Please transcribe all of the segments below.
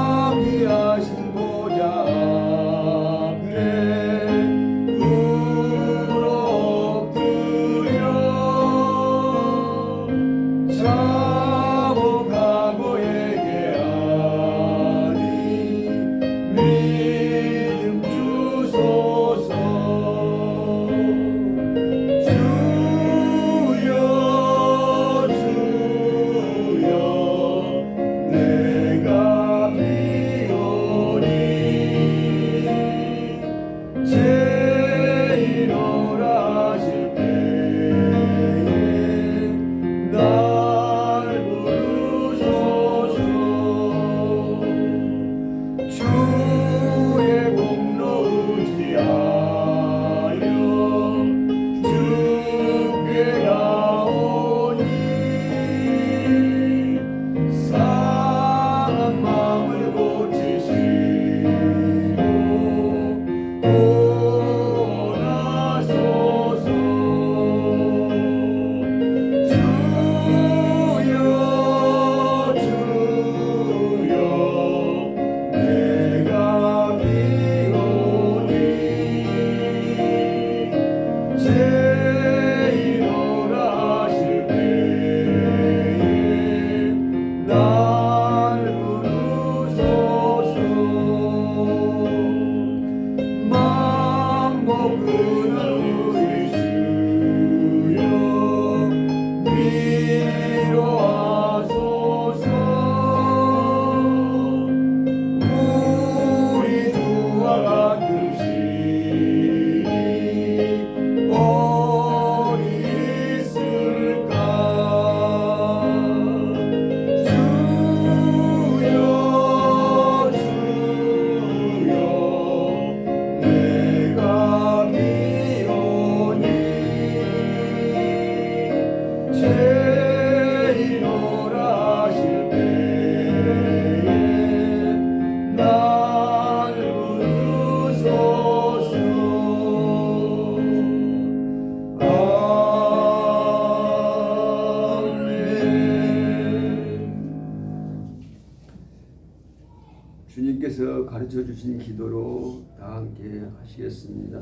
자비하신 보좌 앞에 무릎 엎드려 사모하고 회개하니 믿음 주소서. 주여 주여 내가 비오니 제일어라 하실 때에 날 부르소서. 주의 공로 의지하여 주께 나오니 상한 마음을 고치시고 구원하소서. 주여 주여 내가 비오니 제일어라 하실 때에 날 부르소서. 맘먹으는 우리 주여 위로하소서. 우리 주와 같은 신이 어디 있을까. 주여 주여 내가 비오니 제일어라 하실 때에 날 부르소서. 아멘. 주님께서 가르쳐 주신 기도로 다 함께 하시겠습니다.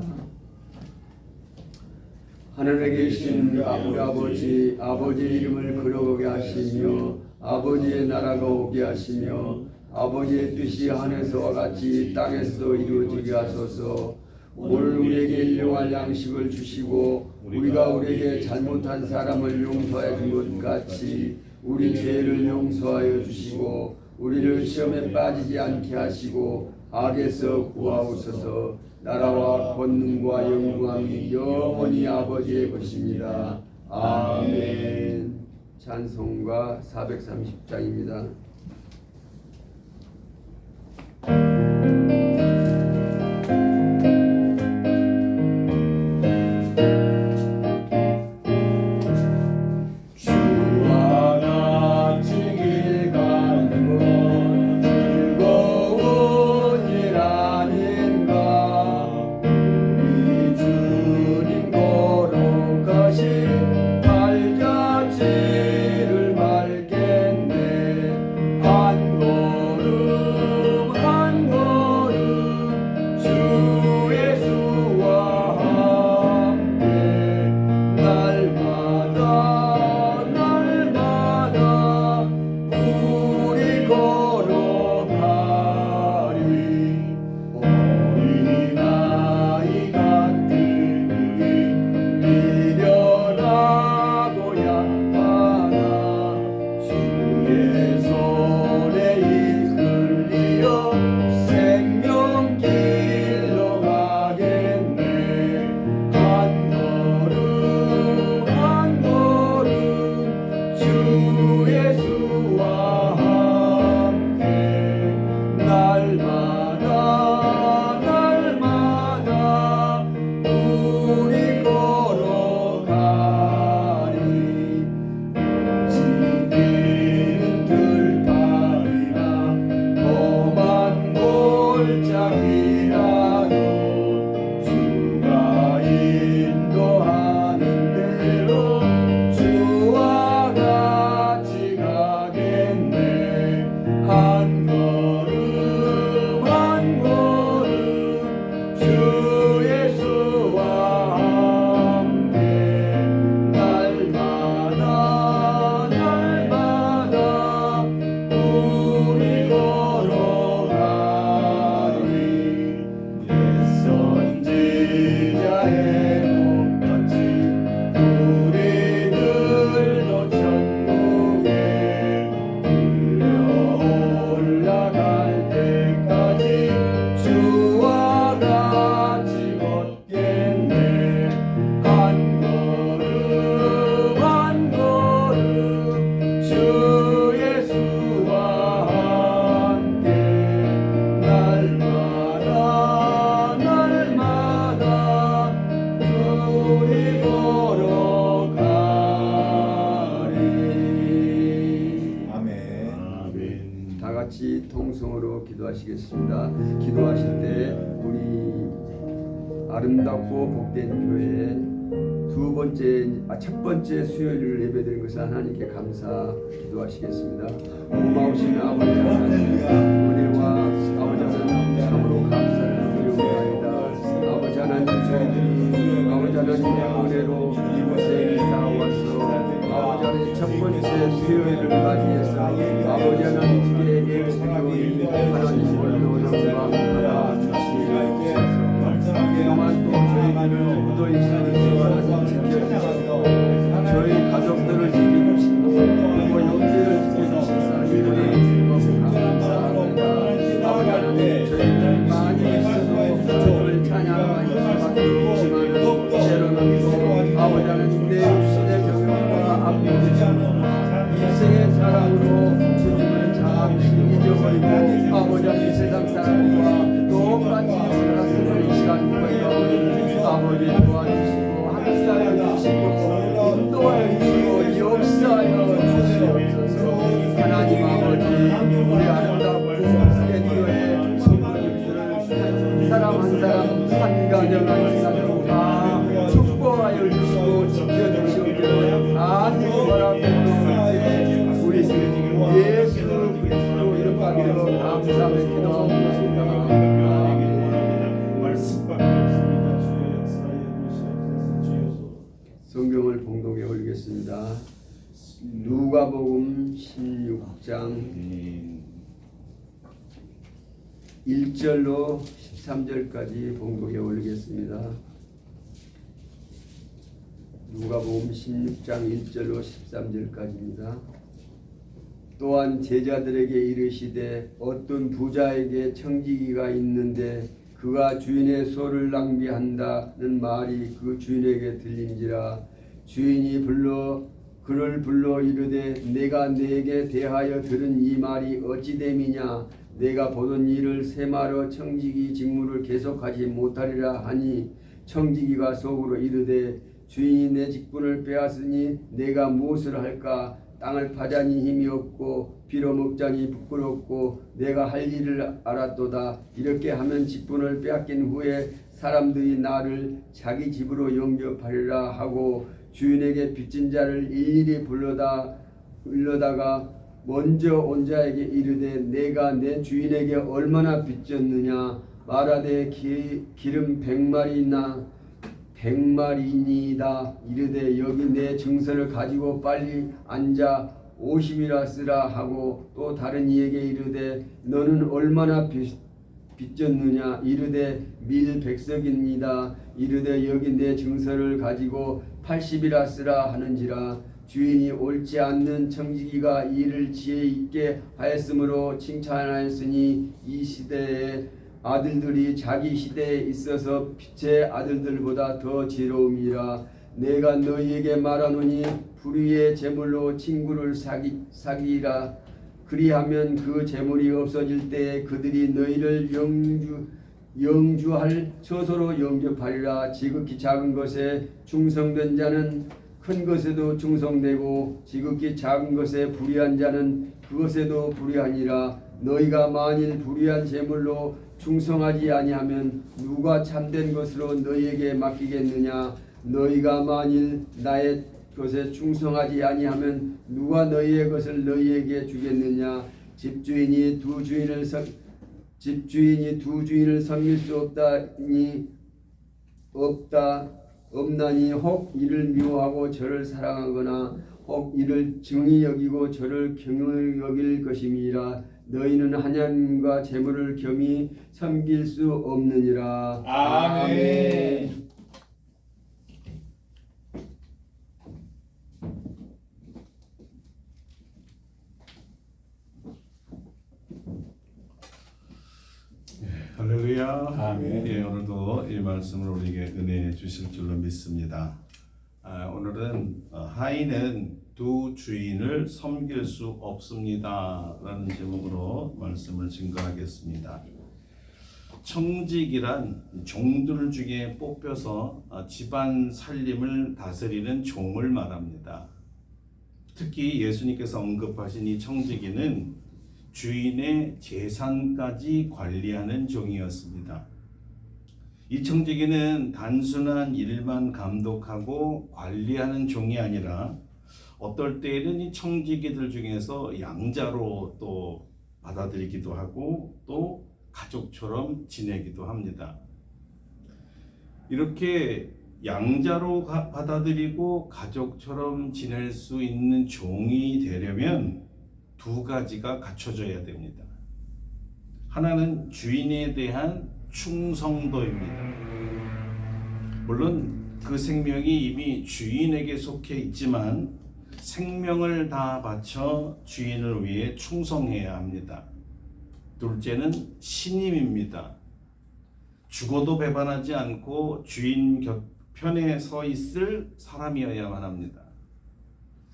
하늘에 계신 우리 아버지, 아버지의 이름을 거룩하게 하시며 아버지의 나라가 오게 하시며 아버지의 뜻이 하늘에서와 같이 땅에서 이루어지게 하소서. 오늘 우리에게 일용할 양식을 주시고 우리가 우리에게 잘못한 사람을 용서해 준 것 같이 우리 죄를 용서하여 주시고 우리를 시험에 빠지지 않게 하시고 악에서 구하옵소서. 나라와 권능과 영광이 영원히 아버지의 것입니다. 아멘. 찬송가 430장입니다. 주와 같이 길 가는 건 즐거운 일 아닌가. 우리 주님 걸어가신 발자취를 밟겠네. 한 걸음 한 걸음 주 예수와 함께 날마다 우리 걸어가리. 어린아이 같은 우리 미련하고 약하나 주의 손에 이끌리어 생명길로 가겠네. 한 걸음 한 걸음 주 예수와 함께 날마다 우리 걸어가리. 지키는 들판 같이 통성으로 기도하시겠습니다. 기도하실 때 우리 아름답고 복된 교회 첫 번째 수요일을 예배드린 것을 하나님께 감사 기도하시겠습니다. 고마우신 아버지 하나님 은혜와 아버지 하나님 참으로 감사를 드리옵나이다. 아버지 하나님 저희들이 아버지 하나님의 은혜로 이곳에 이사 와서 아버지 하나님 첫 번째 수요일을 맞이해서 아버지 하나님께 예배드리오니 하나님 원로령과 받아 주시옵소서. 그동안 또 저희들을 묻어있으니 하나님 지켜주시고 저희 가족들을 지켜주시고 또 영계를 지켜주시사니 하나님 너무 감사합니다. 아버지 하나님 저희들 많이 있어도 주를 찬양하기 수밖에 없지만 때로는 또 아버지 하나님 내 육신의 경험과 압력이 인생의 사랑으로 주님을 잠시 잊어버리고 아버지 하나님 세상 사람과 똑같이 살았음을 이 시간 구하여 아버지 도와주시고 함께하여 주시고 인도하여 주시고 역사하여 주시옵소서. 하나님 아버지 우리 아름답고 복된 교회 성도님들을 한 사람 한 사람 한 가정 한 가정 다 축복하여 주시고 지켜주시옵기를 간절히 바라옵나이다. 우리 주 예수 그리스도 이름 받기로 감사하며 기도하옵나이다. 성경을 봉독해 올리겠습니다. 누가복음 16장 1절로 13절까지 봉독해 올리겠습니다. 누가복음 16장 1절로 13절까지입니다. 또한 제자들에게 이르시되 어떤 부자에게 청지기가 있는데 그가 주인의 소를 낭비한다는 말이 그 주인에게 들린지라. 주인이 그를 불러 이르되 내가 네게 대하여 들은 이 말이 어찌 됨이냐. 내가 보던 일을 세마러 청지기 직무를 계속하지 못하리라 하니 청지기가 속으로 이르되 주인이 내 직분을 빼앗으니 내가 무엇을 할까. 땅을 파자니 힘이 없고 빌어먹자니 부끄럽고 내가 할 일을 알았도다. 이렇게 하면 직분을 빼앗긴 후에 사람들이 나를 자기 집으로 영접하리라 하고 주인에게 빚진 자를 일일이 불러다가 먼저 온 자에게 이르되 내가 내 주인에게 얼마나 빚졌느냐. 말하되 기름 100마리니이다. 이르되 여기 내 증서를 가지고 빨리 앉아 50이라 쓰라 하고 또 다른 이에게 이르되 너는 얼마나 빚졌느냐. 이르되 밀 100석입니다. 이르되 여기 내 증서를 가지고 80이라 쓰라 하는지라. 주인이 옳지 않는 청지기가 일을 지혜 있게 하였으므로 칭찬하였으니 이 시대에 아들들이 자기 시대에 있어서 빛의 아들들보다 더 지혜로움이라. 내가 너희에게 말하노니 불의의 재물로 친구를 사귀라. 그리하면 그 재물이 없어질 때에 그들이 너희를 영주할 처소로 영접하리라. 지극히 작은 것에 충성된 자는 큰 것에도 충성되고 지극히 작은 것에 불의한 자는 그것에도 불의하니라. 너희가 만일 불의한 재물로 충성하지 아니하면 누가 참된 것으로 너희에게 맡기겠느냐. 너희가 만일 나의 것에 충성하지 아니하면 누가 너희의 것을 너희에게 주겠느냐. 집주인이 두 주인을 섬길 수 없나니 혹 이를 미워하고 저를 사랑하거나 혹 이를 증히 여기고 저를 경히 여길 것임이라. 너희는 하나님과 재물을 겸히 섬길 수 없느니라. 아멘. 할렐루야. 아멘. 예, 오늘도 이 말씀을 우리에게 은혜 주실 줄로 믿습니다. 오늘은 하인은 두 주인을 섬길 수 없습니다 라는 제목으로 말씀을 증거하겠습니다. 청직이란 종들 중에 뽑혀서 집안 살림을 다스리는 종을 말합니다. 특히 예수님께서 언급하신 이 청지기는 주인의 재산까지 관리하는 종이었습니다. 이 청지기는 단순한 일만 감독하고 관리하는 종이 아니라 어떨 때에는 이 청지기들 중에서 양자로 또 받아들이기도 하고 또 가족처럼 지내기도 합니다. 이렇게 양자로 받아들이고 가족처럼 지낼 수 있는 종이 되려면 두 가지가 갖춰져야 됩니다. 하나는 주인에 대한 충성도입니다. 물론 그 생명이 이미 주인에게 속해 있지만 생명을 다 바쳐 주인을 위해 충성해야 합니다. 둘째는 신임입니다. 죽어도 배반하지 않고 주인 편에 서 있을 사람이어야만 합니다.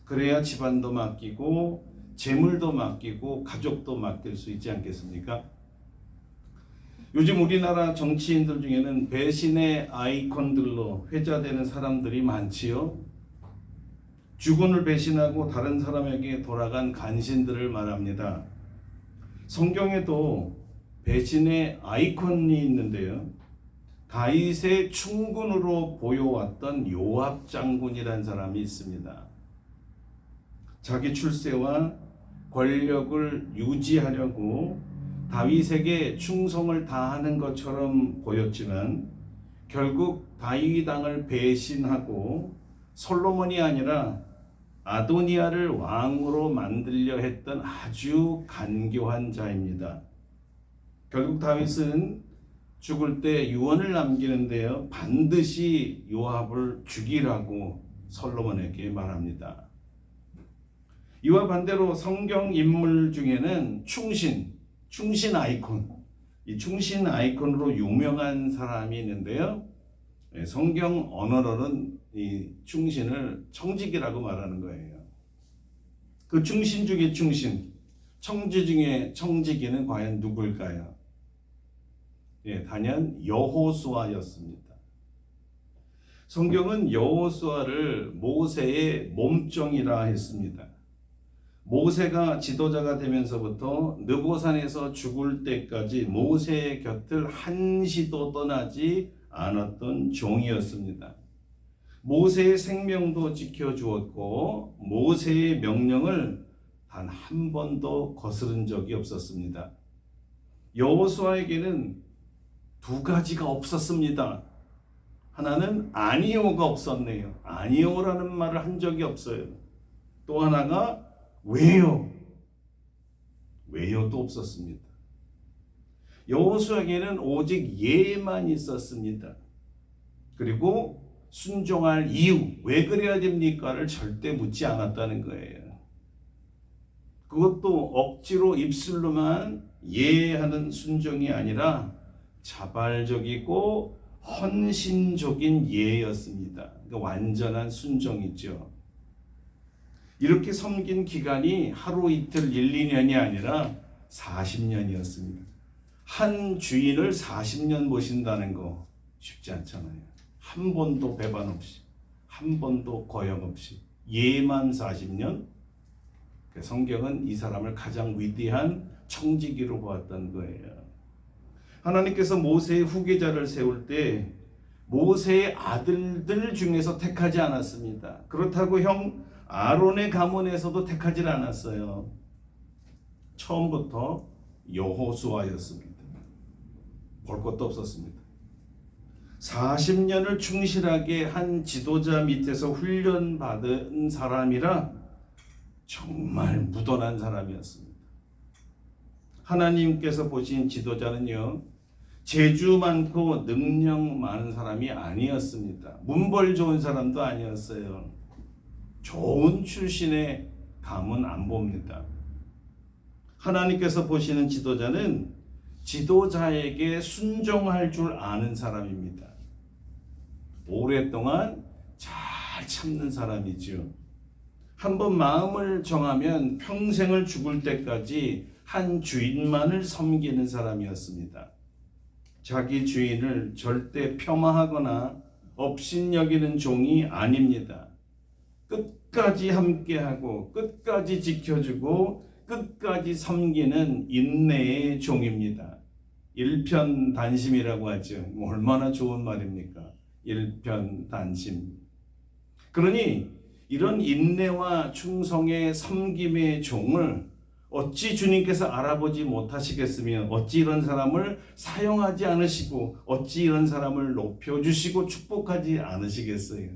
그래야 집안도 맡기고 재물도 맡기고 가족도 맡길 수 있지 않겠습니까? 요즘 우리나라 정치인들 중에는 배신의 아이콘들로 회자되는 사람들이 많지요. 주군을 배신하고 다른 사람에게 돌아간 간신들을 말합니다. 성경에도 배신의 아이콘이 있는데요. 다윗의 충군으로 보여왔던 요압 장군이라는 사람이 있습니다. 자기 출세와 권력을 유지하려고 다윗에게 충성을 다하는 것처럼 보였지만 결국 다윗 왕을 배신하고 솔로몬이 아니라 아도니아를 왕으로 만들려 했던 아주 간교한 자입니다. 결국 다윗은 죽을 때 유언을 남기는데요. 반드시 요압을 죽이라고 솔로몬에게 말합니다. 이와 반대로 성경 인물 중에는 충신 아이콘, 이 충신 아이콘으로 유명한 사람이 있는데요. 성경 언어로는 이 충신을 청지기라고 말하는 거예요. 그 충신 중에 충신, 청지 중에 청지기는 과연 누굴까요? 단연 여호수아였습니다. 성경은 여호수아를 모세의 몸종이라 했습니다. 모세가 지도자가 되면서부터 느보산에서 죽을 때까지 모세의 곁을 한시도 떠나지 않았던 종이었습니다. 모세의 생명도 지켜주었고 모세의 명령을 단 한 번도 거스른 적이 없었습니다. 여호수아에게는 두 가지가 없었습니다. 하나는 아니오가 없었네요. 아니오라는 말을 한 적이 없어요. 또 하나가 왜요도 없었습니다. 여호수아에게는 오직 예만 있었습니다. 그리고 순종할 이유, 왜 그래야 됩니까를 절대 묻지 않았다는 거예요. 그것도 억지로 입술로만 예하는 순종이 아니라 자발적이고 헌신적인 예였습니다. 그러니까 완전한 순종이죠. 이렇게 섬긴 기간이 하루 이틀 1, 2년이 아니라 40년이었습니다. 한 주인을 40년 모신다는 거 쉽지 않잖아요. 한 번도 배반 없이, 한 번도 거역 없이 예만 40년. 성경은 이 사람을 가장 위대한 청지기로 보았던 거예요. 하나님께서 모세의 후계자를 세울 때 모세의 아들들 중에서 택하지 않았습니다. 그렇다고 형 아론의 가문에서도 택하지 않았어요. 처음부터 여호수아였습니다. 볼 것도 없었습니다. 40년을 충실하게 한 지도자 밑에서 훈련받은 사람이라 정말 무던한 사람이었습니다. 하나님께서 보신 지도자는요, 재주 많고 능력 많은 사람이 아니었습니다. 문벌 좋은 사람도 아니었어요. 좋은 출신의 감은 안 봅니다. 하나님께서 보시는 지도자는 지도자에게 순종할 줄 아는 사람입니다. 오랫동안 잘 참는 사람이죠. 한번 마음을 정하면 평생을 죽을 때까지 한 주인만을 섬기는 사람이었습니다. 자기 주인을 절대 폄하하거나 업신여기는 종이 아닙니다. 끝까지 함께하고 끝까지 지켜주고 끝까지 섬기는 인내의 종입니다. 일편단심이라고 하죠. 얼마나 좋은 말입니까? 일편단심. 그러니 이런 인내와 충성의 섬김의 종을 어찌 주님께서 알아보지 못하시겠으며 어찌 이런 사람을 사용하지 않으시고 어찌 이런 사람을 높여주시고 축복하지 않으시겠어요?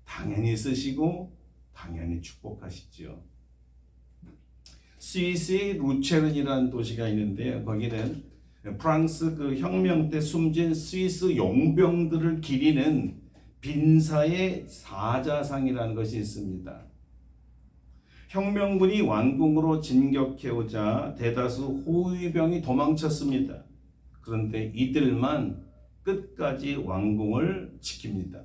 당연히 쓰시고 당연히 축복하시죠. 스위스의 루체른이라는 도시가 있는데요. 거기는 프랑스 그 혁명 때 숨진 스위스 용병들을 기리는 빈사의 사자상이라는 것이 있습니다. 혁명군이 완공으로 진격해오자 대다수 호위병이 도망쳤습니다. 그런데 이들만 끝까지 왕궁을 지킵니다.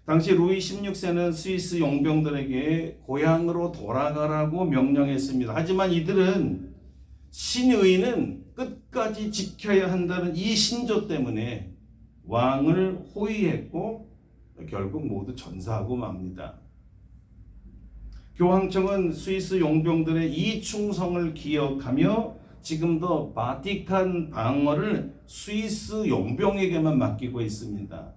당시 루이 16세는 스위스 용병들에게 고향으로 돌아가라고 명령했습니다. 하지만 이들은 신의는 끝까지 지켜야 한다는 이 신조 때문에 왕을 호위했고 결국 모두 전사하고 맙니다. 교황청은 스위스 용병들의 이 충성을 기억하며 지금도 바티칸 방어를 스위스 용병에게만 맡기고 있습니다.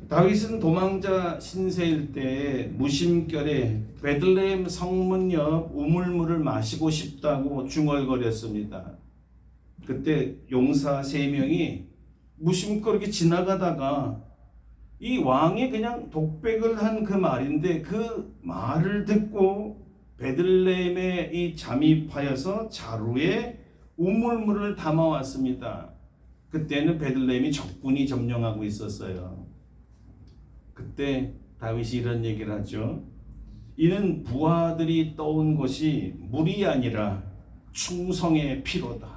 다윗은 도망자 신세일 때 무심결에 베들레헴 성문 옆 우물물을 마시고 싶다고 중얼거렸습니다. 그때 용사 3명이 무심거리게 지나가다가 이 왕이 그냥 독백을 한 그 말인데 그 말을 듣고 베들레헴에 이 잠입하여서 자루에 우물물을 담아왔습니다. 그때는 베들레헴이 적군이 점령하고 있었어요. 그때 다윗이 이런 얘기를 하죠. 이는 부하들이 떠온 것이 물이 아니라 충성의 피로다.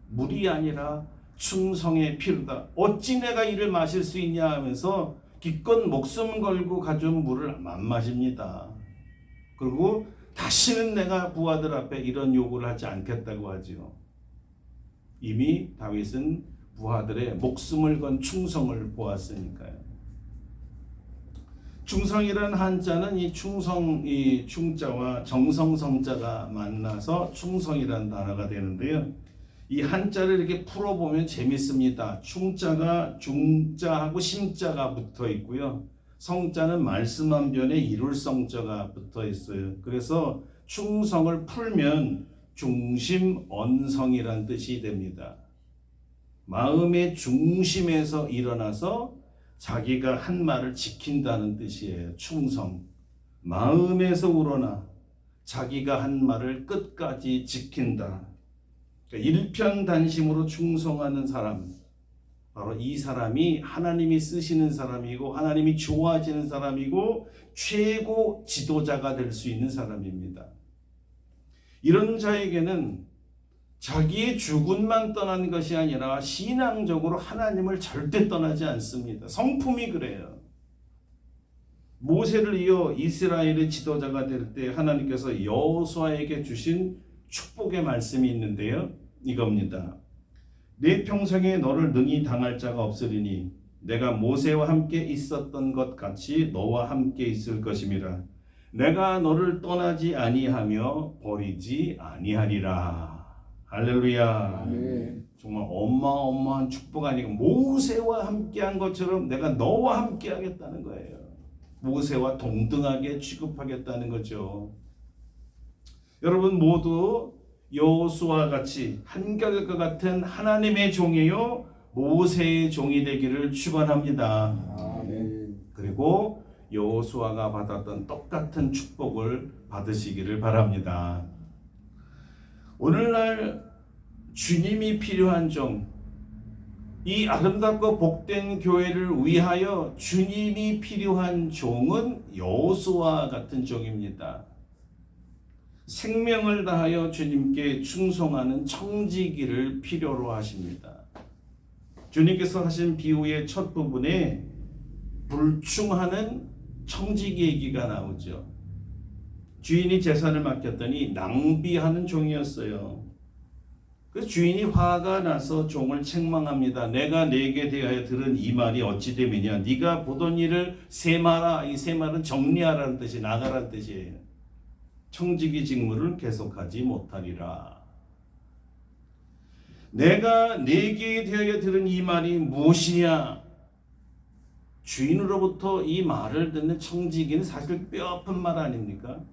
물이 아니라 충성의 피로다. 어찌 내가 이를 마실 수 있냐 하면서 기껏 목숨 걸고 가져온 물을 안 마십니다. 그리고 다시는 내가 부하들 앞에 이런 요구를 하지 않겠다고 하죠. 이미 다윗은 부하들의 목숨을 건 충성을 보았으니까요. 충성이라는 한자는 이 충자와 정성성자가 만나서 충성이라는 단어가 되는데요. 이 한자를 이렇게 풀어보면 재밌습니다. 충자가 중자하고 심자가 붙어 있고요. 성자는 말씀 한 변에 이룰 성자가 붙어 있어요. 그래서 충성을 풀면 중심언성이라는 뜻이 됩니다. 마음의 중심에서 일어나서 자기가 한 말을 지킨다는 뜻이에요. 충성. 마음에서 우러나 자기가 한 말을 끝까지 지킨다. 그러니까 일편단심으로 충성하는 사람, 바로 이 사람이 하나님이 쓰시는 사람이고 하나님이 좋아하시는 사람이고 최고 지도자가 될 수 있는 사람입니다. 이런 자에게는 자기의 주군만 떠난 것이 아니라 신앙적으로 하나님을 절대 떠나지 않습니다. 성품이 그래요. 모세를 이어 이스라엘의 지도자가 될 때 하나님께서 여호수아에게 주신 축복의 말씀이 있는데요. 이겁니다. 내 평생에 너를 능히 당할 자가 없으리니 내가 모세와 함께 있었던 것 같이 너와 함께 있을 것임이라. 내가 너를 떠나지 아니하며 버리지 아니하리라. 할렐루야. 아멘. 정말 어마어마한 축복 아니고 모세와 함께한 것처럼 내가 너와 함께하겠다는 거예요. 모세와 동등하게 취급하겠다는 거죠. 여러분 모두 여호수아와 같이 한결과 같은 하나님의 종이요 모세의 종이 되기를 축원합니다. 아멘. 그리고 여호수아가 받았던 똑같은 축복을 받으시기를 바랍니다. 오늘날 주님이 필요한 종, 이 아름답고 복된 교회를 위하여 주님이 필요한 종은 여호수아 같은 종입니다. 생명을 다하여 주님께 충성하는 청지기를 필요로 하십니다. 주님께서 하신 비유의 첫 부분에 불충하는 청지기 얘기가 나오죠. 주인이 재산을 맡겼더니 낭비하는 종이었어요. 그래서 주인이 화가 나서 종을 책망합니다. 내가 네게 대하여 들은 이 말이 어찌 됨이냐. 네가 보던 일을 세마라. 이 세마는 정리하라는 뜻이 나가라는 뜻이에요. 청지기 직무를 계속하지 못하리라. 내가 네게 대하여 들은 이 말이 무엇이냐? 주인으로부터 이 말을 듣는 청지기는 사실 뼈아픈 말 아닙니까?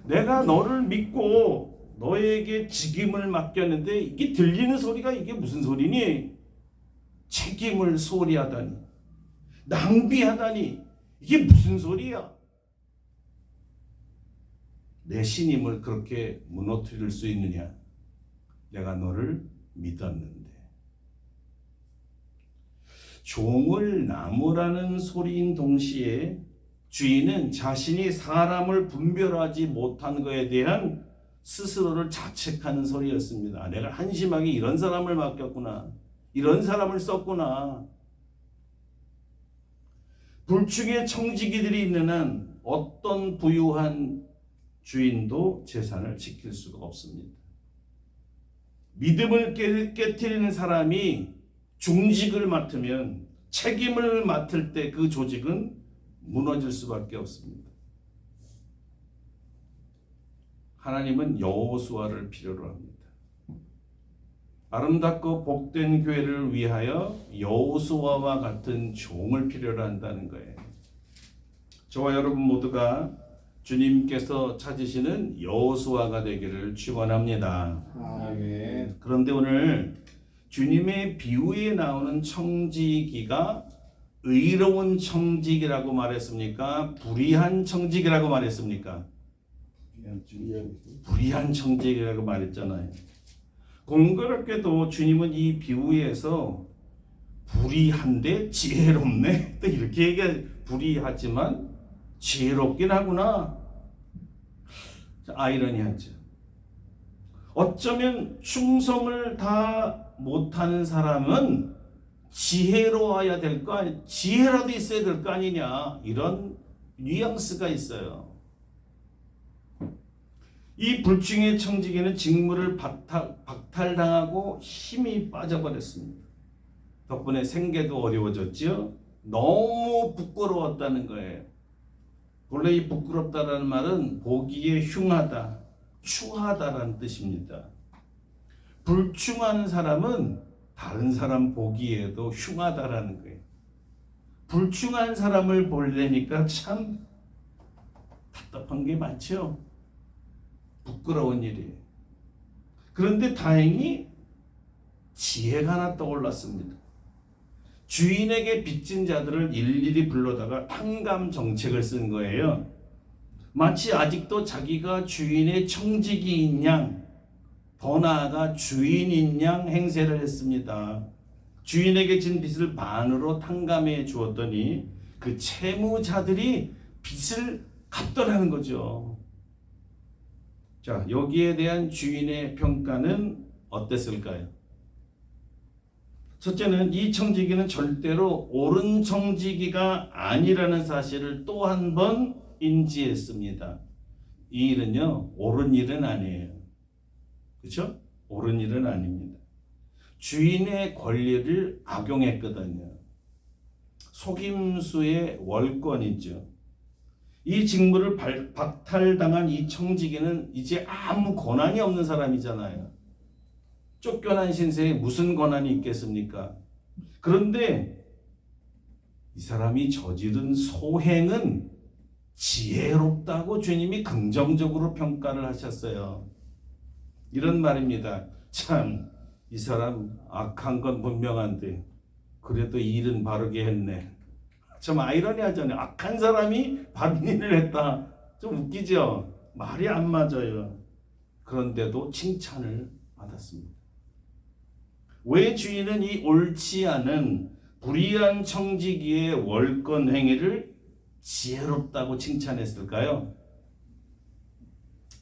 내가 너를 믿고 너에게 직임을 맡겼는데 이게 들리는 소리가 이게 무슨 소리니? 책임을 소홀히 하다니, 낭비하다니, 이게 무슨 소리야? 내 신임을 그렇게 무너뜨릴 수 있느냐? 내가 너를 믿었는데. 종을 나무라는 소리인 동시에 주인은 자신이 사람을 분별하지 못한 것에 대한 스스로를 자책하는 소리였습니다. 내가 한심하게 이런 사람을 맡겼구나. 이런 사람을 썼구나. 불충의 청지기들이 있는 한 어떤 부유한 주인도 재산을 지킬 수가 없습니다. 믿음을 깨트리는 사람이 중직을 맡으면, 책임을 맡을 때 그 조직은 무너질 수밖에 없습니다. 하나님은 여호수아를 필요로 합니다. 아름답고 복된 교회를 위하여 여호수아와 같은 종을 필요로 한다는 거예요. 저와 여러분 모두가 주님께서 찾으시는 여호수아가 되기를 축원합니다. 아멘. 그런데 오늘 주님의 비유에 나오는 청지기가 의로운 청지기라고 말했습니까? 불의한 청지기라고 말했습니까? 불의한 청지기라고 말했잖아요. 공교롭게도 주님은 이 비유에서 불의한데 지혜롭네, 또 이렇게 얘기해. 불의하지만 지혜롭긴 하구나. 아이러니하죠. 어쩌면 충성을 다 못하는 사람은 지혜로워야 될 거 아니, 지혜라도 있어야 될 거 아니냐, 이런 뉘앙스가 있어요. 이 불충의 청지기는 직무를 박탈당하고 힘이 빠져버렸습니다. 덕분에 생계도 어려워졌죠. 너무 부끄러웠다는 거예요. 원래 이 부끄럽다라는 말은 보기에 흉하다, 추하다라는 뜻입니다. 불충한 사람은 다른 사람 보기에도 흉하다라는 거예요. 불충한 사람을 보려니까 참 답답한 게 많죠. 부끄러운 일이에요. 그런데 다행히 지혜가 하나 떠올랐습니다. 주인에게 빚진 자들을 일일이 불러다가 탕감 정책을 쓴 거예요. 마치 아직도 자기가 주인의 청지기인 양, 더 나아가 주인인 양 행세를 했습니다. 주인에게 진 빚을 반으로 탕감해 주었더니 그 채무자들이 빚을 갚더라는 거죠. 자, 여기에 대한 주인의 평가는 어땠을까요? 첫째는 이 청지기는 절대로 옳은 청지기가 아니라는 사실을 또 한 번 인지했습니다. 이 일은요, 옳은 일은 아니에요. 그렇죠? 옳은 일은 아닙니다. 주인의 권리를 악용했거든요. 속임수의 월권이죠. 이 직무를 박탈당한 이 청지기는 이제 아무 권한이 없는 사람이잖아요. 쫓겨난 신세에 무슨 권한이 있겠습니까? 그런데 이 사람이 저지른 소행은 지혜롭다고 주님이 긍정적으로 평가를 하셨어요. 이런 말입니다. 참, 이 사람 악한 건 분명한데 그래도 일은 바르게 했네. 참 아이러니하잖아요. 악한 사람이 바른 일을 했다. 좀 웃기죠? 말이 안 맞아요. 그런데도 칭찬을 받았습니다. 왜 주인은 이 옳지 않은 불의한 청지기의 월권 행위를 지혜롭다고 칭찬했을까요?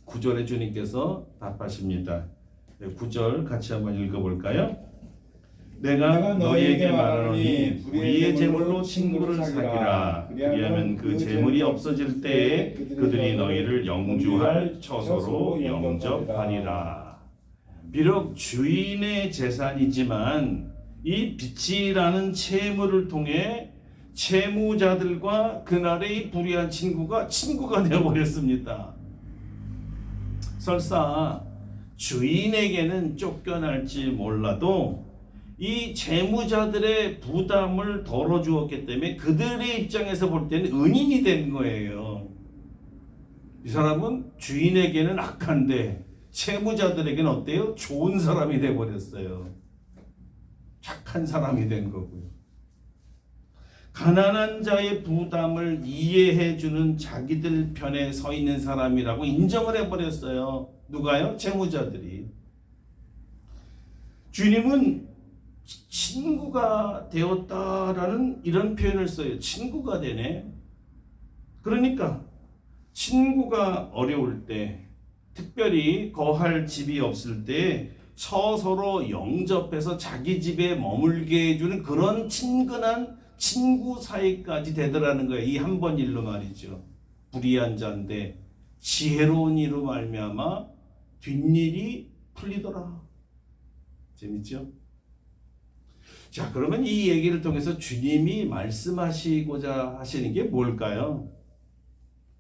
9절에 주님께서 답하십니다. 9절 같이 한번 읽어볼까요? 내가 너희에게 말하노니 우리의 재물로 친구를 사귀라. 그리하면 그 재물이 없어질 때에 그들이 너희를 영주할 처소로 영접하리라. 비록 주인의 재산이지만 이 빚이라는 채무를 통해 채무자들과 그날의 불의한 친구가 되어버렸습니다. 설사 주인에게는 쫓겨날지 몰라도 이 재무자들의 부담을 덜어주었기 때문에 그들의 입장에서 볼 때는 은인이 된 거예요. 이 사람은 주인에게는 악한데 재무자들에게는 어때요? 좋은 사람이 돼버렸어요. 착한 사람이 된 거고요. 가난한 자의 부담을 이해해주는 자기들 편에 서 있는 사람이라고 인정을 해버렸어요. 누가요? 재무자들이. 주님은 친구가 되었다라는 이런 표현을 써요. 친구가 되네. 그러니까 친구가 어려울 때, 특별히 거할 집이 없을 때 서로 영접해서 자기 집에 머물게 해주는 그런 친근한 친구 사이까지 되더라는 거예요. 이 한 번 일로 말이죠. 불의한 자인데 지혜로운 이로 말미암아 뒷일이 풀리더라. 재밌죠? 자, 그러면 이 얘기를 통해서 주님이 말씀하시고자 하시는 게 뭘까요?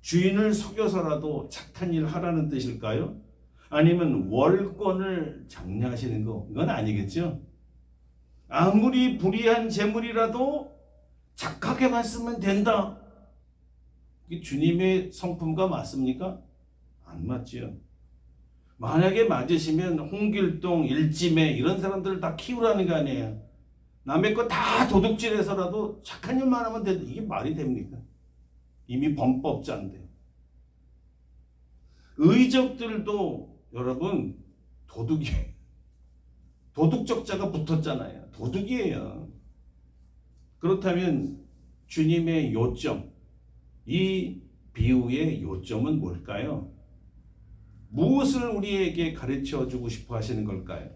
주인을 속여서라도 착한 일 하라는 뜻일까요? 아니면 월권을 장려하시는 거, 이건 아니겠죠? 아무리 불의한 재물이라도 착하게만 쓰면 된다. 이게 주님의 성품과 맞습니까? 안 맞지요. 만약에 맞으시면 홍길동, 일지매 이런 사람들을 다 키우라는 거 아니에요. 남의 거 다 도둑질해서라도 착한 일만 하면 된다. 이게 말이 됩니까? 이미 범법자인데. 의적들도 여러분 도둑이에요. 도둑적자가 붙었잖아요. 도둑이에요. 그렇다면 주님의 요점, 이 비유의 요점은 뭘까요? 무엇을 우리에게 가르쳐 주고 싶어 하시는 걸까요?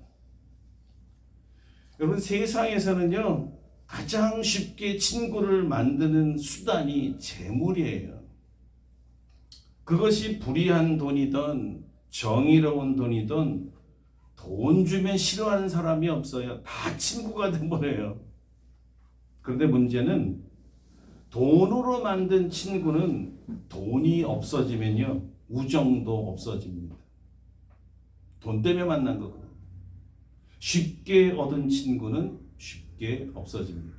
여러분, 세상에서는요, 가장 쉽게 친구를 만드는 수단이 재물이에요. 그것이 불의한 돈이든 정의로운 돈이든 돈 주면 싫어하는 사람이 없어요. 다 친구가 돼버려요. 그런데 문제는 돈으로 만든 친구는 돈이 없어지면요, 우정도 없어집니다. 돈 때문에 만난 거거든요. 쉽게 얻은 친구는 쉽게 없어집니다.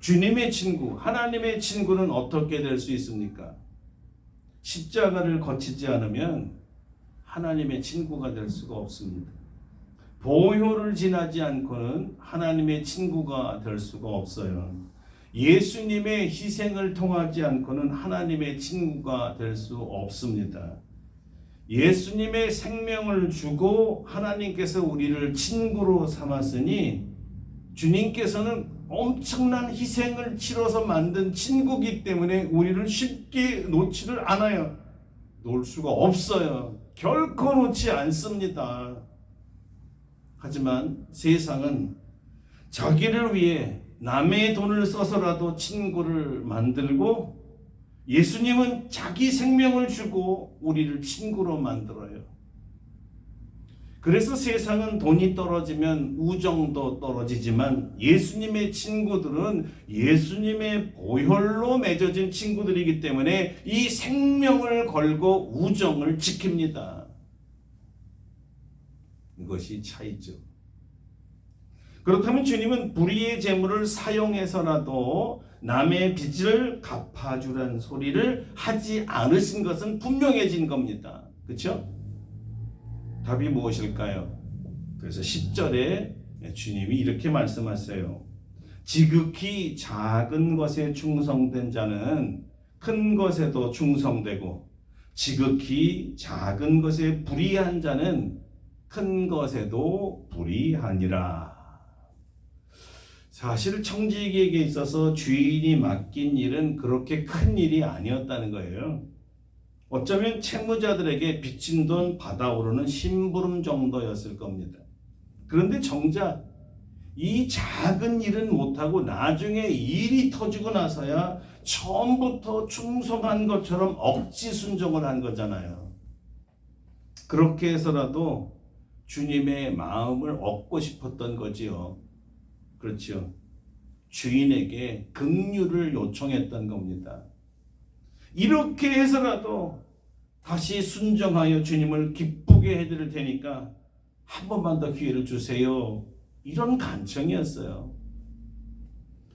주님의 친구, 하나님의 친구는 어떻게 될 수 있습니까? 십자가를 거치지 않으면 하나님의 친구가 될 수가 없습니다. 보혈을 지나지 않고는 하나님의 친구가 될 수가 없어요. 예수님의 희생을 통하지 않고는 하나님의 친구가 될 수 없습니다. 예수님의 생명을 주고 하나님께서 우리를 친구로 삼았으니 주님께서는 엄청난 희생을 치러서 만든 친구이기 때문에 우리를 쉽게 놓지를 않아요. 놓을 수가 없어요. 결코 놓지 않습니다. 하지만 세상은 자기를 위해 남의 돈을 써서라도 친구를 만들고, 예수님은 자기 생명을 주고 우리를 친구로 만들어요. 그래서 세상은 돈이 떨어지면 우정도 떨어지지만 예수님의 친구들은 예수님의 보혈로 맺어진 친구들이기 때문에 이 생명을 걸고 우정을 지킵니다. 이것이 차이죠. 그렇다면 주님은 불의의 재물을 사용해서라도 남의 빚을 갚아주라는 소리를 하지 않으신 것은 분명해진 겁니다. 그렇죠? 답이 무엇일까요? 그래서 10절에 주님이 이렇게 말씀하세요. 지극히 작은 것에 충성된 자는 큰 것에도 충성되고, 지극히 작은 것에 불의한 자는 큰 것에도 불의하니라. 사실 청지기에게 있어서 주인이 맡긴 일은 그렇게 큰 일이 아니었다는 거예요. 어쩌면 채무자들에게 빚진 돈 받아오르는 심부름 정도였을 겁니다. 그런데 정작 이 작은 일은 못하고 나중에 일이 터지고 나서야 처음부터 충성한 것처럼 억지 순종을 한 거잖아요. 그렇게 해서라도 주님의 마음을 얻고 싶었던 거지요. 그렇죠. 주인에게 긍휼을 요청했던 겁니다. 이렇게 해서라도 다시 순종하여 주님을 기쁘게 해드릴 테니까 한 번만 더 기회를 주세요. 이런 간청이었어요.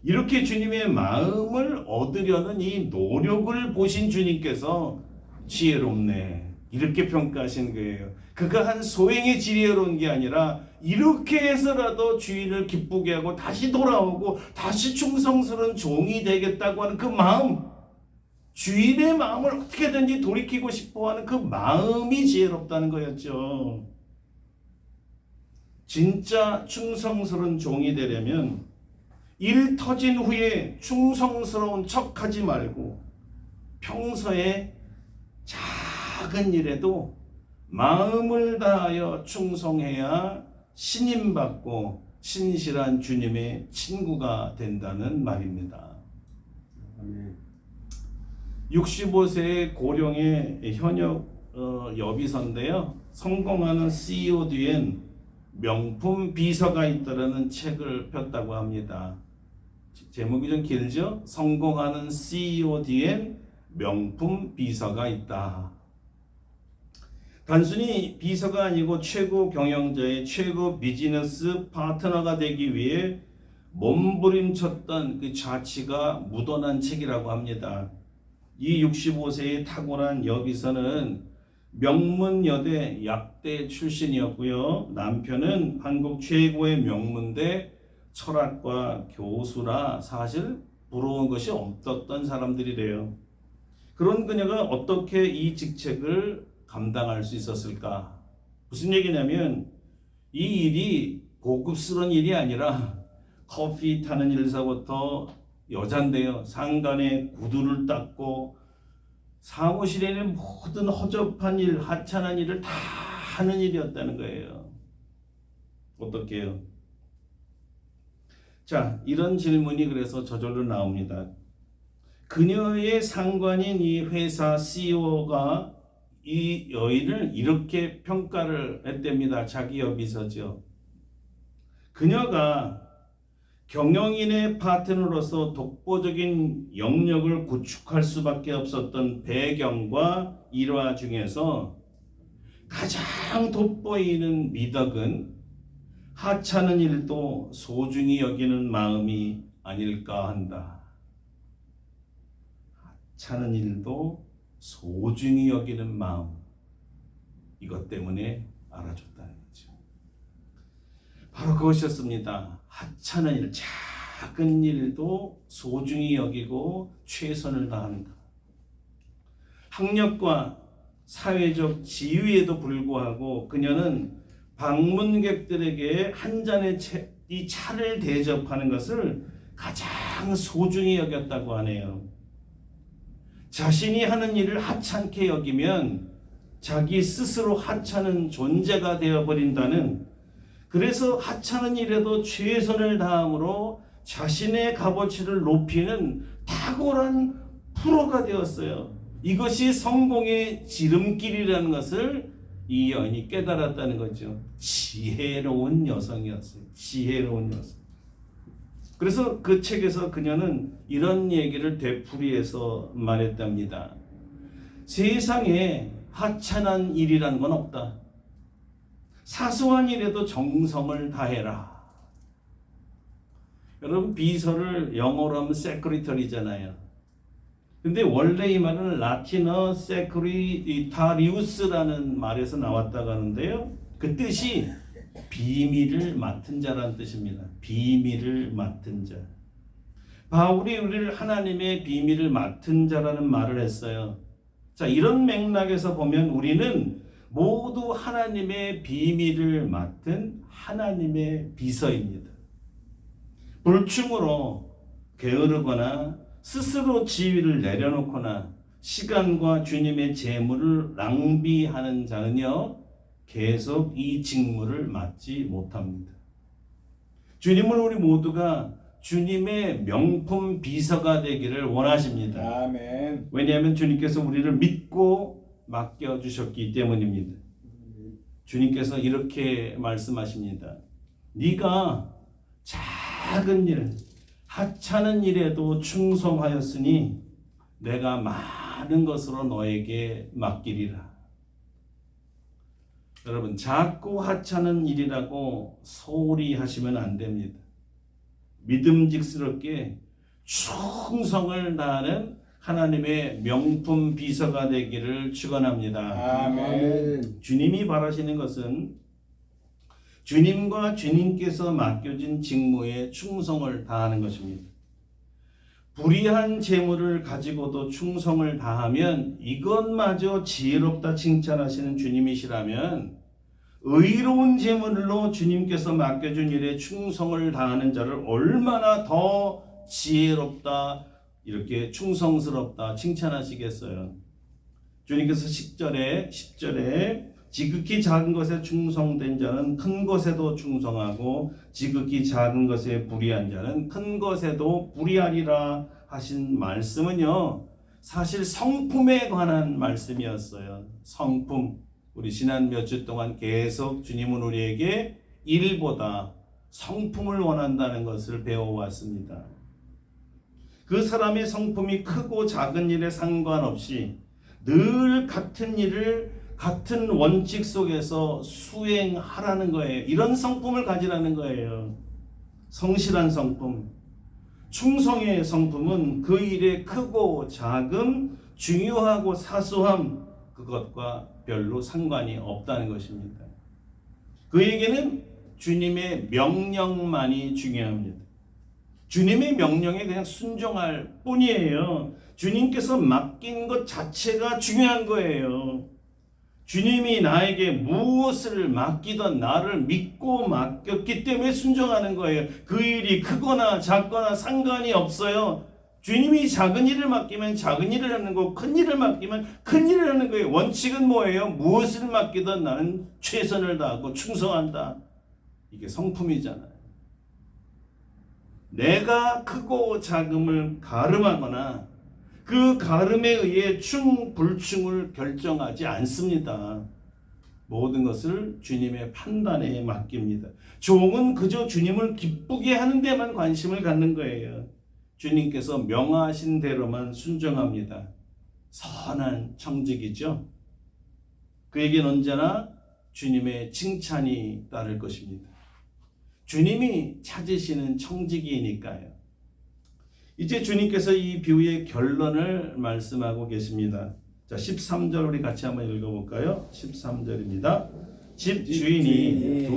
이렇게 주님의 마음을 얻으려는 이 노력을 보신 주님께서 지혜롭네 이렇게 평가하신 거예요. 그가 한 소행의 지혜로운 게 아니라 이렇게 해서라도 주인을 기쁘게 하고 다시 돌아오고 다시 충성스러운 종이 되겠다고 하는 그 마음, 주인의 마음을 어떻게든지 돌이키고 싶어하는 그 마음이 지혜롭다는 거였죠. 진짜 충성스러운 종이 되려면 일 터진 후에 충성스러운 척하지 말고 평소에 작은 일에도 마음을 다하여 충성해야 신임받고 신실한 주님의 친구가 된다는 말입니다. 아멘. 65세의 고령의 현역 여비서인데요. 성공하는 CEO 뒤엔 명품 비서가 있다라는 책을 폈다고 합니다. 제목이 좀 길죠? 성공하는 CEO 뒤엔 명품 비서가 있다. 단순히 비서가 아니고 최고 경영자의 최고 비즈니스 파트너가 되기 위해 몸부림쳤던 그 자치가 묻어난 책이라고 합니다. 이 65세의 탁월한 여비서는 명문여대 약대 출신이었고요. 남편은 한국 최고의 명문대 철학과 교수라 사실 부러운 것이 없었던 사람들이래요. 그런 그녀가 어떻게 이 직책을 감당할 수 있었을까? 무슨 얘기냐면 이 일이 고급스러운 일이 아니라 커피 타는 일서부터 여잔데요. 상간에 구두를 닦고 사무실에는 모든 허접한 일, 하찮은 일을 다 하는 일이었다는 거예요. 어떻게요? 자, 이런 질문이 그래서 저절로 나옵니다. 그녀의 상관인 이 회사 CEO가 이 여인을 이렇게 평가를 했답니다. 자기 여비서죠. 그녀가 경영인의 파트너로서 독보적인 영역을 구축할 수밖에 없었던 배경과 일화 중에서 가장 돋보이는 미덕은 하찮은 일도 소중히 여기는 마음이 아닐까 한다. 하찮은 일도 소중히 여기는 마음, 이것 때문에 알아줬다는 거죠. 바로 그것이었습니다. 하찮은 일, 작은 일도 소중히 여기고 최선을 다한다. 학력과 사회적 지위에도 불구하고 그녀는 방문객들에게 한 잔의 이 차를 대접하는 것을 가장 소중히 여겼다고 하네요. 자신이 하는 일을 하찮게 여기면 자기 스스로 하찮은 존재가 되어버린다는, 그래서 하찮은 일에도 최선을 다함으로 자신의 값어치를 높이는 탁월한 프로가 되었어요. 이것이 성공의 지름길이라는 것을 이 여인이 깨달았다는 거죠. 지혜로운 여성이었어요. 지혜로운 여성. 그래서 그 책에서 그녀는 이런 얘기를 되풀이해서 말했답니다. 세상에 하찮은 일이라는 건 없다. 사소한 일에도 정성을 다해라. 여러분, 비서를 영어로 하면 세크리터리잖아요. 근데 원래 이 말은 라틴어 세크리타리우스라는 말에서 나왔다고 하는데요. 그 뜻이 비밀을 맡은 자라는 뜻입니다. 비밀을 맡은 자. 바울이 우리를 하나님의 비밀을 맡은 자라는 말을 했어요. 자, 이런 맥락에서 보면 우리는 모두 하나님의 비밀을 맡은 하나님의 비서입니다. 불충으로 게으르거나 스스로 지위를 내려놓거나 시간과 주님의 재물을 낭비하는 자는요, 계속 이 직무를 맡지 못합니다. 주님은 우리 모두가 주님의 명품 비서가 되기를 원하십니다. 아멘. 왜냐하면 주님께서 우리를 믿고 맡겨주셨기 때문입니다. 주님께서 이렇게 말씀하십니다. 네가 작은 일, 하찮은 일에도 충성하였으니 내가 많은 것으로 너에게 맡기리라. 여러분, 작고 하찮은 일이라고 소홀히 하시면 안 됩니다. 믿음직스럽게 충성을 다하는 하나님의 명품 비서가 되기를 축원합니다. 아멘. 주님이 바라시는 것은 주님과 주님께서 맡겨진 직무에 충성을 다하는 것입니다. 불의한 재물을 가지고도 충성을 다하면 이것마저 지혜롭다 칭찬하시는 주님이시라면 의로운 재물로 주님께서 맡겨준 일에 충성을 다하는 자를 얼마나 더 지혜롭다, 이렇게 충성스럽다 칭찬하시겠어요. 주님께서 10절에 지극히 작은 것에 충성된 자는 큰 것에도 충성하고 지극히 작은 것에 불의한 자는 큰 것에도 불의하리라 하신 말씀은요, 사실 성품에 관한 말씀이었어요. 성품. 우리 지난 몇 주 동안 계속 주님은 우리에게 일보다 성품을 원한다는 것을 배워왔습니다. 그 사람의 성품이 크고 작은 일에 상관없이 늘 같은 일을 같은 원칙 속에서 수행하라는 거예요. 이런 성품을 가지라는 거예요. 성실한 성품. 충성의 성품은 그 일의 크고 작음, 중요하고 사소함, 그것과 별로 상관이 없다는 것입니다. 그에게는 주님의 명령만이 중요합니다. 주님의 명령에 그냥 순종할 뿐이에요. 주님께서 맡긴 것 자체가 중요한 거예요. 주님이 나에게 무엇을 맡기던 나를 믿고 맡겼기 때문에 순종하는 거예요. 그 일이 크거나 작거나 상관이 없어요. 주님이 작은 일을 맡기면 작은 일을 하는 거고 큰 일을 맡기면 큰 일을 하는 거예요. 원칙은 뭐예요? 무엇을 맡기던 나는 최선을 다하고 충성한다. 이게 성품이잖아요. 내가 크고 작음을 가름하거나 그 가름에 의해 충불충을 결정하지 않습니다. 모든 것을 주님의 판단에 맡깁니다. 종은 그저 주님을 기쁘게 하는 데만 관심을 갖는 거예요. 주님께서 명하신 대로만 순종합니다. 선한 청직이죠. 그에겐 언제나 주님의 칭찬이 따를 것입니다. 주님이 찾으시는 청지기이니까요. 이제 주님께서 이 비유의 결론을 말씀하고 계십니다. 자, 13절 우리 같이 한번 읽어볼까요? 13절입니다. 집 주인이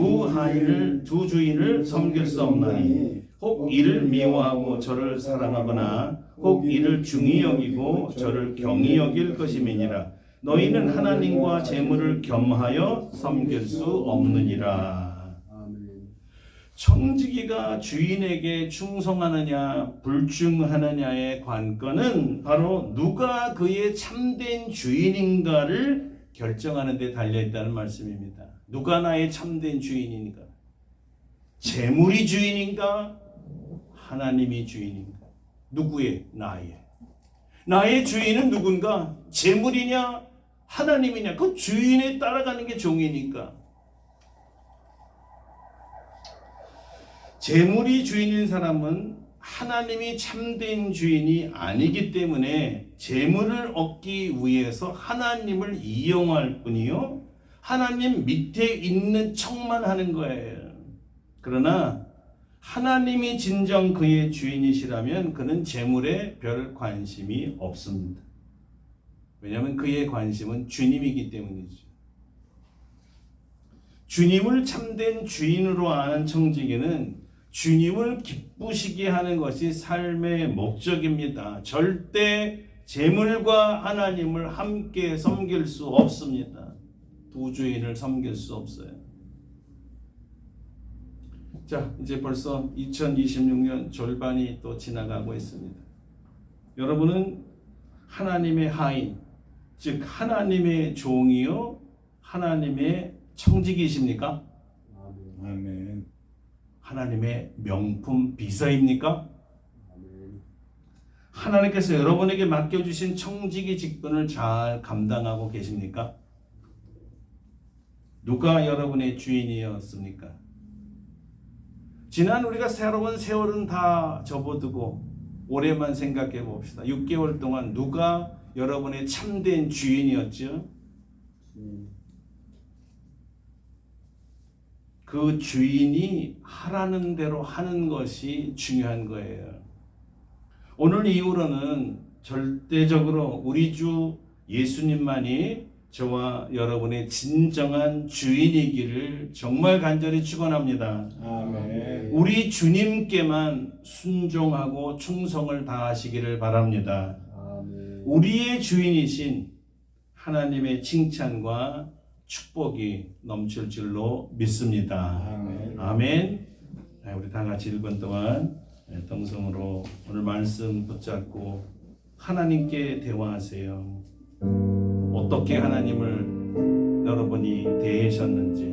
두 주인을 섬길 수 없나니 혹 이를 미워하고 저를 사랑하거나 혹 이를 중히 여기고 저를 경히 여길 것임이니라. 너희는 하나님과 재물을 겸하여 섬길 수 없느니라. 청지기가 주인에게 충성하느냐 불충하느냐의 관건은 바로 누가 그의 참된 주인인가를 결정하는 데 달려있다는 말씀입니다. 누가 나의 참된 주인인가? 재물이 주인인가? 하나님이 주인인가? 누구의? 나의. 나의 주인은 누군가? 재물이냐? 하나님이냐? 그 주인에 따라가는 게 종이니까. 재물이 주인인 사람은 하나님이 참된 주인이 아니기 때문에 재물을 얻기 위해서 하나님을 이용할 뿐이요, 하나님 밑에 있는 척만 하는 거예요. 그러나 하나님이 진정 그의 주인이시라면 그는 재물에 별 관심이 없습니다. 왜냐하면 그의 관심은 주님이기 때문이죠. 주님을 참된 주인으로 아는 청지기는 주님을 기쁘시게 하는 것이 삶의 목적입니다. 절대 재물과 하나님을 함께 섬길 수 없습니다. 두 주인을 섬길 수 없어요. 자, 이제 벌써 2026년 절반이 또 지나가고 있습니다. 여러분은 하나님의 하인, 즉 하나님의 종이요 하나님의 청지기이십니까? 아멘. 하나님의 명품 비서입니까? 하나님께서 여러분에게 맡겨주신 청지기 직분을 잘 감당하고 계십니까? 누가 여러분의 주인이었습니까? 지난 우리가 새로운 세월은 다 접어두고 올해만 생각해 봅시다. 6개월 동안 누가 여러분의 참된 주인이었죠. 그 주인이 하라는 대로 하는 것이 중요한 거예요. 오늘 이후로는 절대적으로 우리 주 예수님만이 저와 여러분의 진정한 주인이기를 정말 간절히 축원합니다. 아멘. 우리 주님께만 순종하고 충성을 다하시기를 바랍니다. 아멘. 우리의 주인이신 하나님의 칭찬과 축복이 넘칠 줄로 믿습니다. 아멘. 아멘. 우리 다 같이 1분 동안 동성으로 오늘 말씀 붙잡고 하나님께 대화하세요. 어떻게 하나님을 여러분이 대하셨는지,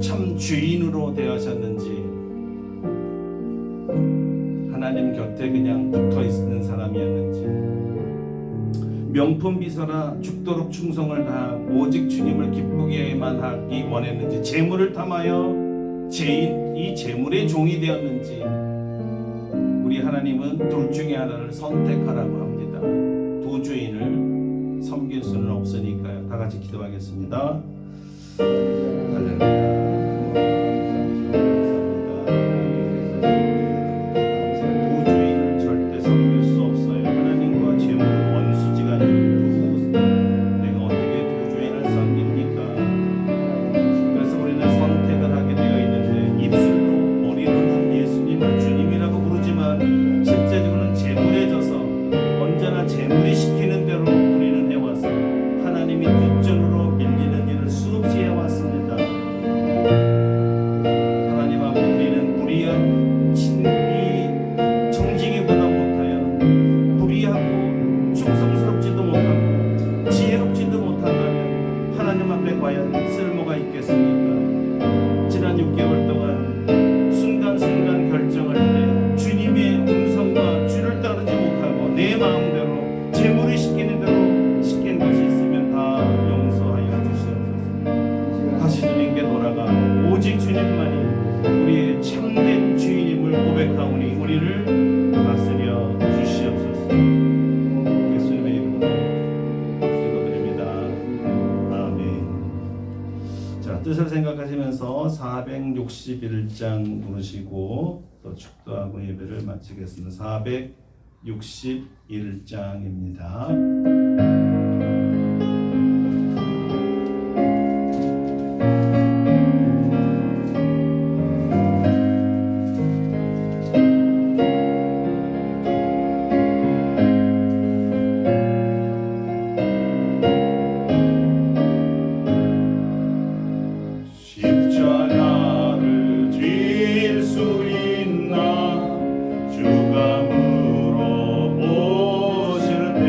참 주인으로 대하셨는지, 하나님 곁에 그냥 붙어 있는 사람이었는지, 명품 비서라 죽도록 충성을 다 오직 주님을 기쁘게만 하기 원했는지, 재물을 탐하여 이 재물의 종이 되었는지. 우리 하나님은 둘 중에 하나를 선택하라고 합니다. 두 주인을 섬길 수는 없으니까요. 다 같이 기도하겠습니다. 할렐루야. 두 주인을 절대 섬길 수 없어요. 하나님과 재물은 원수지간이고 내가 어떻게 두 주인을 섬깁니까? 그래서 우리는 선택을 하게 되어 있는데 입술로 머리로는 예수님을 주님이라고 부르지만 실제적으로는 재물에 져서 언제나 재물이 시키는 대로 우리는 해와서 하나님이 뒷전으로 밀리는 일을 수없이 해왔습니다. 하나님 앞에 우리는 불의한 이 정직이보다 못하여 불의하고 충성스럽지도 못하고 지혜롭지도 못한다면 하나님 앞에 과연 쓸모가 있겠습니까? 지난 6개월 동안 순간순간 결정을 해 주님의 음성과 주를 따르지 못하고 내 마음대로 재물이 시키는 대로 시킨 것이 있으면 다 용서하여 주시옵소서. 다시 주님께 돌아가 오직 주님만이 우리의 참된 주인임을 고백하오니 우리를 다스려 주시옵소서. 예수님의 이름으로 기도드립니다. 아멘. 자, 뜻을 생각하시면서 461장 부르시고 또 축도하고 예배를 마치겠습니다. 461장입니다. 십자가를 질 수 있나 주가 물어보실 때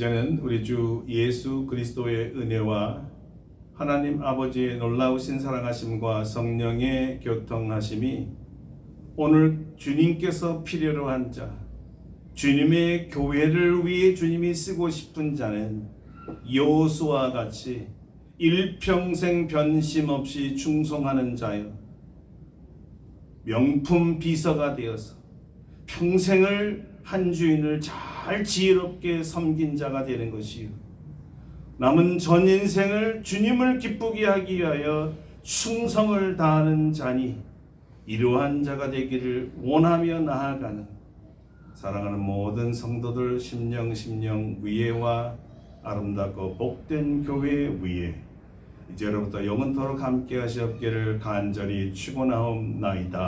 이제는 우리 주 예수 그리스도의 은혜와 하나님 아버지의 놀라우신 사랑하심과 성령의 교통하심이 오늘 주님께서 필요로 한 자, 주님의 교회를 위해 주님이 쓰고 싶은 자는 여호수아와 같이 일평생 변심 없이 충성하는 자여 명품 비서가 되어서 평생을 한 주인을 잘 지혜롭게 섬긴 자가 되는 것이요, 남은 전 인생을 주님을 기쁘게 하기 위하여 충성을 다하는 자니 이러한 자가 되기를 원하며 나아가는 사랑하는 모든 성도들 심령 위에와 아름답고 복된 교회 위에 이제로부터 영원토록 함께 하시옵기를 간절히 축원하옵나이다.